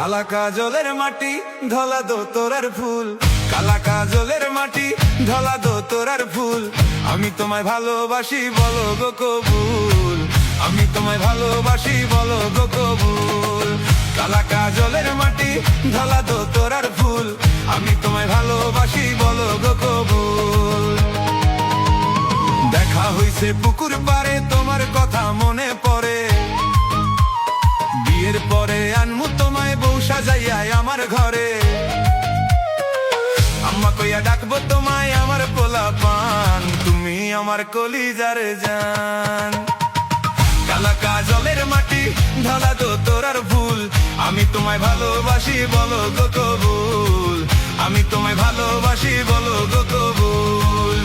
কালা কাজলের মাটি ধলা দো তোরার ফুল, কালা কাজলের মাটি ধলা দো তোরার ফুল। আমি তোমায় ভালোবাসি বলো গো কবুল, আমি তোমায় ভালোবাসি বলো গো কবুল। কালা কাজলের মাটি ধলা দো তোরার ফুল, আমি তোমায় ভালোবাসি বলো গো কবুল। দেখা হইছে পুকুর পারে তোমার কথা মনে পড়ে, বিয়ের পরে আনমু তোমায় বউ সাজাইয়া আমার ঘরে। আম্মা কইয়া ডাকবো তোমায় আমার পোলা পান, তুমি আমার কলিজার জান। কালা কাজলের মাটি ধলা দো তোরার ফুল, আমি তোমায় ভালোবাসি বলো গো কবুল, আমি তোমায় ভালোবাসি বলো গো কবুল।